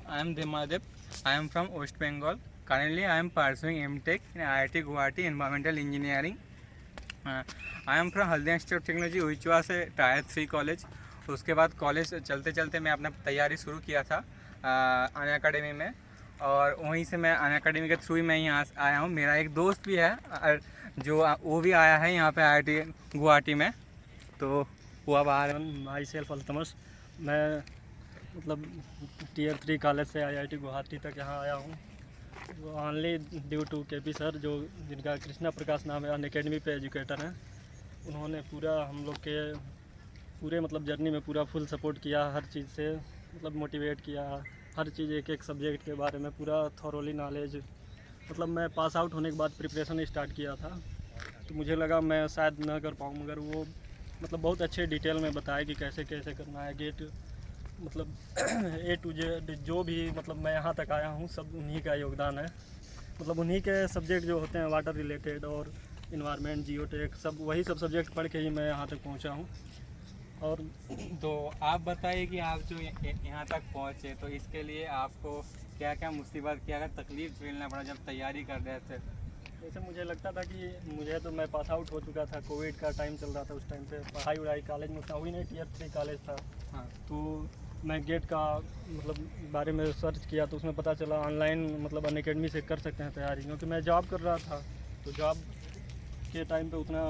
I am Demadip. I am from West Bengal. Currently, I am pursuing MTech in IIT Guwahati Environmental Engineering. I am from Haldia institute of technology उइचवा से tier 3 college. उसके बाद college चलते चलते मैं अपना तैयारी शुरू किया था अन अकेडमी में, और वहीं से मैं अन अकेडमी के थ्रू ही मैं यहाँ आया हूँ। मेरा एक दोस्त भी है जो वो भी आया है यहाँ पे IIT गुवाहाटी में, तो वो अब आ रहे हैं। माई सेल्फ अल्तमस, मैं मतलब Tier 3 कॉलेज से IIT गुवाहाटी तक यहाँ आया हूँ। Only due to KP sir, जो जिनका कृष्णा प्रकाश नाम है, अन अकेडमी पे एजुकेटर हैं। उन्होंने पूरा हम लोग के पूरे मतलब जर्नी में पूरा फुल सपोर्ट किया, हर चीज़ से मतलब मोटिवेट किया, हर चीज़ एक एक सब्जेक्ट के बारे में पूरा थॉरोली नॉलेज। मतलब मैं पास आउट होने के बाद प्रिपरेशन स्टार्ट किया था, तो मुझे लगा मैं शायद ना कर पाऊँ, मगर वो मतलब बहुत अच्छे डिटेल में बताया कि कैसे कैसे करना है गेट, मतलब A to Z जो भी मतलब मैं यहाँ तक आया हूँ सब उन्हीं का योगदान है। मतलब उन्हीं के सब्जेक्ट जो होते हैं वाटर रिलेटेड और इन्वायरमेंट, जियोटेक, सब वही सब सब्जेक्ट पढ़ के ही मैं यहाँ तक पहुँचा हूँ। और तो आप बताइए कि आप जो यहाँ तक पहुँचे, तो इसके लिए आपको क्या क्या मुसीबत, क्या क्या तकलीफ झेलना पड़ा जब तैयारी कर रहे थे? जैसे मुझे लगता था कि मुझे तो मैं पास आउट हो चुका था, कोविड का टाइम चल रहा था उस टाइम से, पढ़ाई वढ़ाई कॉलेज में उतना हुई नहीं, Tier 3 कॉलेज था। हाँ, तो मैं गेट का मतलब बारे में सर्च किया, तो उसमें पता चला ऑनलाइन मतलब अन अकेडमी से कर सकते हैं तैयारी, क्योंकि मैं जॉब कर रहा था, तो जॉब के टाइम पे उतना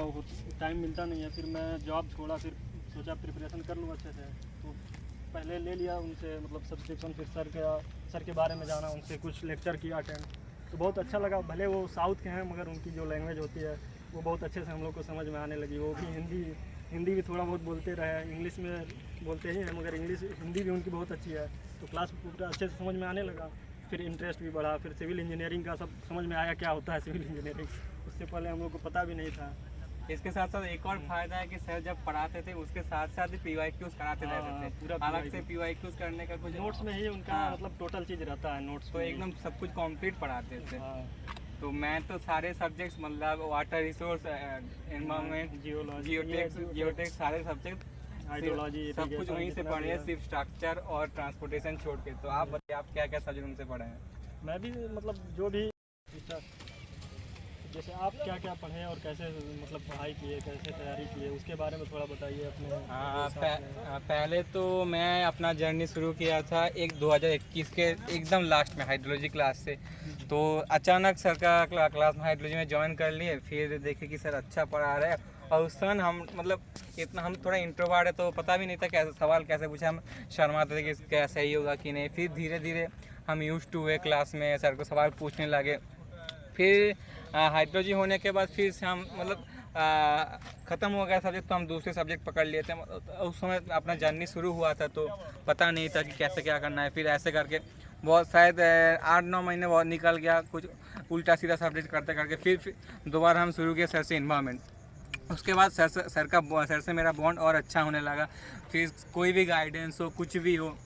टाइम मिलता नहीं है। फिर मैं जॉब छोड़ा, फिर सोचा प्रिपरेशन कर लूँ अच्छे से, तो पहले ले लिया उनसे मतलब सब्सक्रिप्शन, फिर सर के बारे में जाना, उनसे कुछ लेक्चर किया अटेंड, तो बहुत अच्छा लगा। भले वो साउथ के हैं, मगर उनकी जो लैंग्वेज होती है वो बहुत अच्छे से हम लोग को समझ में आने लगी। वो भी हिंदी भी थोड़ा बहुत बोलते रहे, इंग्लिश में बोलते ही हैं, मगर हिंदी भी उनकी बहुत अच्छी है, तो क्लास पूरा अच्छे से समझ में आने लगा। फिर इंटरेस्ट भी बढ़ा, फिर सिविल इंजीनियरिंग का सब समझ में आया क्या होता है सिविल इंजीनियरिंग, उससे पहले हम लोग को पता भी नहीं था। इसके साथ साथ एक और फायदा है कि सर जब पढ़ाते थे उसके साथ साथ ही PYQs कराते रहते थे। पूरा अलग से PYQs करने का कुछ नोट्स में ही उनका मतलब टोटल चीज़ रहता है नोट्स तो में एकदम सब कुछ कंप्लीट पढ़ाते थे। हाँ, तो मैं तो सारे सब्जेक्ट्स मतलब वाटर रिसोर्स, एनवायरनमेंट, जियोटेक्स सारे सब्जेक्ट हाइड्रोलॉजी, सब कुछ वहीं से पढ़े हैं, सिर्फ स्ट्रक्चर और ट्रांसपोर्टेशन छोड़ के। तो आप बताइए आप क्या क्या सब्जेक्ट उनसे पढ़े हैं? मैं भी मतलब जो भी जैसे आप क्या क्या पढ़े और कैसे मतलब पढ़ाई किए, कैसे तैयारी किए, उसके बारे में थोड़ा बताइए अपने पहले तो मैं अपना जर्नी शुरू किया था 2021 के एकदम लास्ट में हाइड्रोलॉजी क्लास से। तो अचानक सर का क्लास में हाइड्रोलॉजी में ज्वाइन कर लिए, फिर देखे कि सर अच्छा पढ़ा रहे हैं, और उस समय हम मतलब इतना हम थोड़ा इंट्रोवर्ट है, तो पता भी नहीं था कैसे सवाल कैसे पूछे, हम शर्माते थे कि क्या सही होगा कि नहीं। फिर धीरे धीरे हम यूज टू हुए, क्लास में सर को सवाल पूछने लगे। फिर हाइड्रोलॉजी होने के बाद फिर से हम मतलब ख़त्म हो गया सब्जेक्ट, तो हम दूसरे सब्जेक्ट पकड़ लिए थे। उस समय अपना जर्नी शुरू हुआ था, तो पता नहीं था कि कैसे क्या करना है। फिर ऐसे करके बहुत शायद 8-9 महीने बहुत निकल गया, कुछ उल्टा सीधा सब्जेक्ट करते करके फिर दोबारा हम शुरू किए सर से इन्वायरमेंट। उसके बाद सर से मेरा बॉन्ड और अच्छा होने लगा। फिर कोई भी गाइडेंस हो, कुछ भी हो,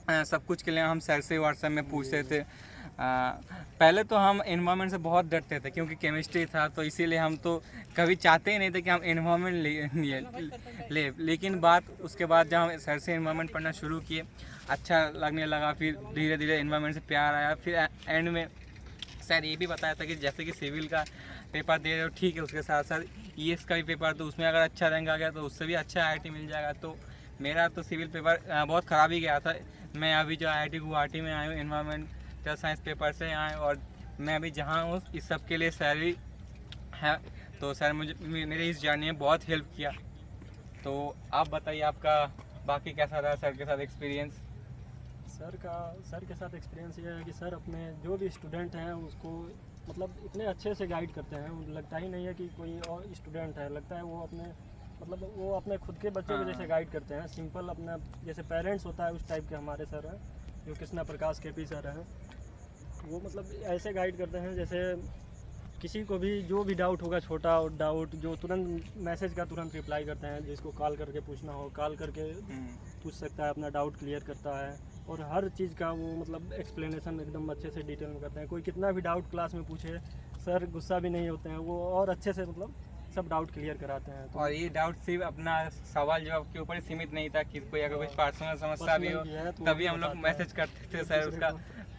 सब कुछ के लिए हम सर से व्हाट्सएप में पूछते थे। पहले तो हम एनवायरनमेंट से बहुत डरते थे, क्योंकि केमिस्ट्री था, तो इसीलिए हम तो कभी चाहते ही नहीं थे कि हम एनवायरनमेंट लेकिन उसके बाद जब हम सर से एनवायरनमेंट पढ़ना शुरू किए, अच्छा लगने लगा। फिर धीरे धीरे एनवायरनमेंट से प्यार आया। फिर एंड में सर ये भी बताया था कि जैसे कि सिविल का पेपर दे रहे हो ठीक है, उसके साथ साथ ES का भी पेपर, तो उसमें अगर अच्छा रैंक आ गया तो उससे भी अच्छा IIT मिल जाएगा। तो मेरा तो सिविल पेपर बहुत ख़राब ही गया था। मैं अभी जो IIT गुवाहाटी में आया हूँ एनवायरनमेंटल साइंस पेपर से आए, और मैं अभी जहाँ हूँ इस सब के लिए सर भी है। तो सर मुझे मेरे इस जर्नी में बहुत हेल्प किया। तो आप बताइए आपका बाकी कैसा रहा सर के साथ एक्सपीरियंस? सर के साथ एक्सपीरियंस ये है कि सर अपने जो भी स्टूडेंट हैं उसको मतलब इतने अच्छे से गाइड करते हैं, लगता ही नहीं है कि कोई और स्टूडेंट है, लगता है वो अपने खुद के बच्चों को जैसे गाइड करते हैं। सिंपल अपना जैसे पेरेंट्स होता है उस टाइप के हमारे सर हैं, जो कृष्णा प्रकाश KP सर हैं। वो मतलब ऐसे गाइड करते हैं जैसे किसी को भी जो भी डाउट होगा, छोटा डाउट जो तुरंत मैसेज का तुरंत रिप्लाई करते हैं, जिसको कॉल करके पूछना हो कॉल करके पूछ सकता है, अपना डाउट क्लियर करता है। और हर चीज़ का वो मतलब एक्सप्लेनेशन एकदम अच्छे से डिटेल में करते हैं। कोई कितना भी डाउट क्लास में पूछे, सर गुस्सा भी नहीं होते हैं, वो और अच्छे से मतलब सब डाउट क्लियर कराते हैं। तो और ये डाउट सिर्फ अपना सवाल जवाब के ऊपर ही सीमित नहीं था कि कोई अगर कुछ पर्सनल समस्या भी हो पर्सनल भी है तो तभी वो हम लोग बताते हैं। मैसेज करते थे सर, उसका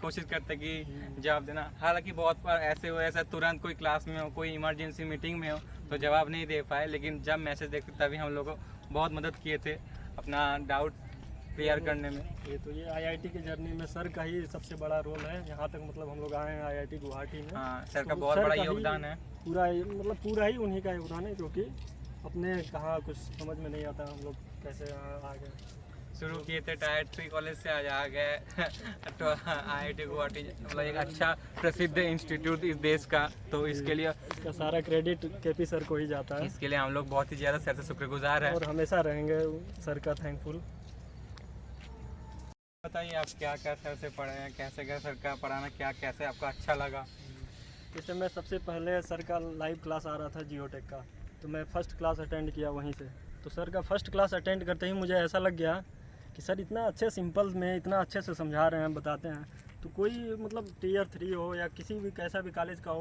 कोशिश करते कि जवाब देना। हालांकि बहुत बार ऐसे हुए ऐसा तुरंत कोई क्लास में हो, कोई इमरजेंसी मीटिंग में हो तो जवाब नहीं दे पाए, लेकिन जब मैसेज देखते तभी हम लोग को बहुत मदद किए थे अपना डाउट क्लियर करने में। ये आईआईटी की जर्नी में सर का ही सबसे बड़ा रोल है। यहाँ तक मतलब हम लोग आए हैं आईआईटी गुवाहाटी में। हाँ, सर का तो बहुत सर बड़ा का ही योगदान है। पूरा ही उन्हीं का योगदान है, क्योंकि अपने कहाँ कुछ समझ में नहीं आता हम लोग कैसे यहाँ आ गए। शुरू किए थे टायर 3 कॉलेज से, आज आ गए तो IIT गुवाहाटी, मतलब एक अच्छा प्रसिद्ध इंस्टीट्यूट इस देश का। तो इसके लिए इसका सारा क्रेडिट केपी सर को ही जाता है इसके लिए हम लोग बहुत ही ज़्यादा सर से शुक्रगुजार हैं। और हमेशा रहेंगे सर का थैंकफुल। बताइए आप क्या क्या सर से पढ़े हैं, कैसे क्या सर का पढ़ाना क्या कैसे आपको अच्छा लगा? जैसे मैं सबसे पहले सर का लाइव क्लास आ रहा था जियोटेक का, तो मैं फ़र्स्ट क्लास अटेंड किया वहीं से। तो सर का फर्स्ट क्लास अटेंड करते ही मुझे ऐसा लग गया कि सर इतना अच्छे सिंपल में इतना अच्छे से समझा रहे हैं, बताते हैं। तो कोई मतलब टीयर 3 हो या किसी भी कैसा भी कॉलेज का हो,